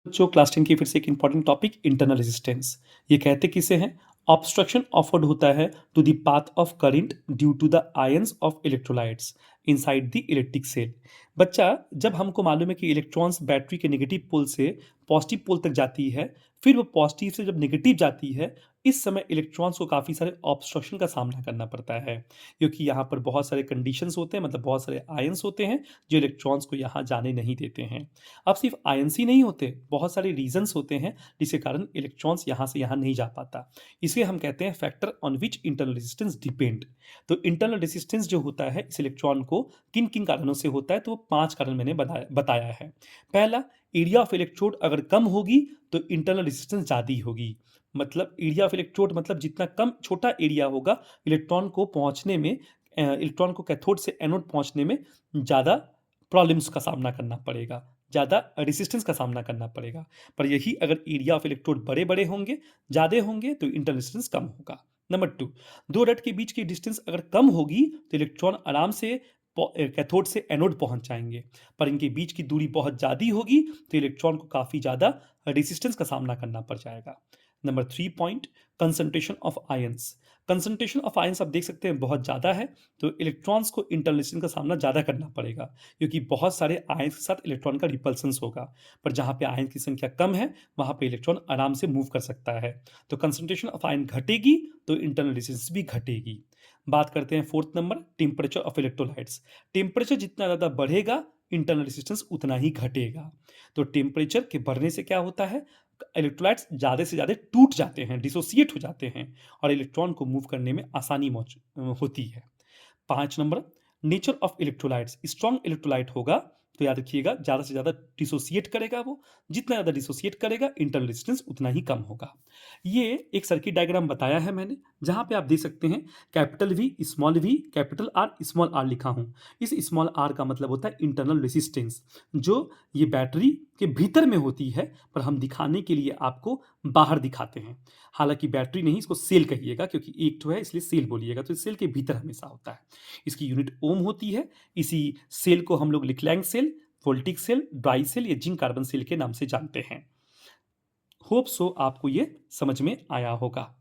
बच्चों क्लास 10 की फिर से एक इंपॉर्टेंट टॉपिक इंटरनल रेजिस्टेंस। ये कहते किसे हैं? ऑब्स्ट्रक्शन ऑफर्ड होता है to the path of current due to the ions of electrolytes inside the electric cell. बच्चा, जब हमको मालूम है कि इलेक्ट्रॉन्स बैटरी के नेगेटिव पोल से पॉजिटिव पोल तक जाती है, फिर वो पॉजिटिव से जब नेगेटिव जाती है, इस समय इलेक्ट्रॉन्स को काफ़ी सारे ऑब्स्ट्रक्शन का सामना करना पड़ता है, क्योंकि यहाँ पर बहुत सारे कंडीशंस होते हैं, मतलब बहुत सारे आयंस होते हैं जो इलेक्ट्रॉन्स को यहाँ जाने नहीं देते हैं। अब सिर्फ आयंस ही नहीं होते, बहुत सारे रीजंस होते हैं जिसके कारण इलेक्ट्रॉन्स यहाँ से यहाँ नहीं जा पाता। इसे हम कहते हैं factor on which internal resistance depend. तो इंटरनल रेजिस्टेंस जो होता है इस इलेक्ट्रॉन को किन किन कारणों से होता है, तो वो 5 कारण मैंने बताया है। पहला, एरिया ऑफ इलेक्ट्रोड अगर कम होगी तो इंटरनल रेजिस्टेंस ज़्यादा होगी। मतलब एरिया ऑफ इलेक्ट्रोड मतलब जितना कम छोटा एरिया होगा इलेक्ट्रॉन को पहुंचने में, इलेक्ट्रॉन को कैथोड से एनोड पहुंचने में ज़्यादा प्रॉब्लम्स का सामना करना पड़ेगा, ज़्यादा रेजिस्टेंस का सामना करना पड़ेगा। पर यही अगर एरिया ऑफ इलेक्ट्रोड बड़े बड़े होंगे, ज़्यादा होंगे, तो इंटरनल रेजिस्टेंस कम होगा। नंबर टू, दो रट के बीच की डिस्टेंस अगर कम होगी तो इलेक्ट्रॉन आराम से कैथोड से एनोड पहुंच जाएंगे। पर इनके बीच की दूरी बहुत ज़्यादा होगी तो इलेक्ट्रॉन को काफ़ी ज़्यादा रेजिस्टेंस का सामना करना पड़ जाएगा। Number three point, concentration of ions. Concentration of ions आप देख सकते हैं बहुत ज़्यादा है, तो इलेक्ट्रॉन्स को इंटरनल रेजिस्टेंस का सामना ज़्यादा करना पड़ेगा, क्योंकि बहुत सारे आयंस के साथ इलेक्ट्रॉन का रिपल्सन्स होगा। पर जहाँ पे आयन की संख्या कम है वहाँ पे इलेक्ट्रॉन आराम से मूव कर सकता है। तो कंसंट्रेशन ऑफ आयन घटेगी तो इंटरनल रेजिस्टेंस भी घटेगी। बात करते हैं fourth number, temperature of electrolytes. Temperature जितना ज़्यादा बढ़ेगा इंटरनल रेजिस्टेंस उतना ही घटेगा। तो टेम्परेचर के बढ़ने से क्या होता है, इलेक्ट्रोलाइट्स ज़्यादा से ज़्यादा टूट जाते हैं, डिसोसिएट हो जाते हैं और इलेक्ट्रॉन को मूव करने में आसानी होती है। 5 number, nature of electrolytes. Strong electrolyte होगा तो याद रखिएगा ज़्यादा से ज़्यादा डिसोसिएट करेगा वो, जितना ज़्यादा डिसोसिएट करेगा इंटरनल रेजिस्टेंस उतना ही कम होगा। ये एक सर्किट डायग्राम बताया है मैंने, जहाँ पे आप देख सकते हैं capital V capital R small R लिखा हूँ। इस स्मॉल आर का मतलब होता है इंटरनल रेजिस्टेंस, जो ये बैटरी के भीतर में होती है, पर हम दिखाने के लिए आपको बाहर दिखाते हैं। हालांकि बैटरी नहीं, इसको सेल कहिएगा, क्योंकि एक तो है इसलिए सेल बोलिएगा, तो सेल के भीतर हमेशा होता है। इसकी यूनिट ओम होती है। इसी सेल को हम लोग Leclanche cell, voltaic cell, dry cell या जिंक कार्बन सेल के नाम से जानते हैं। होप सो आपको ये समझ में आया होगा।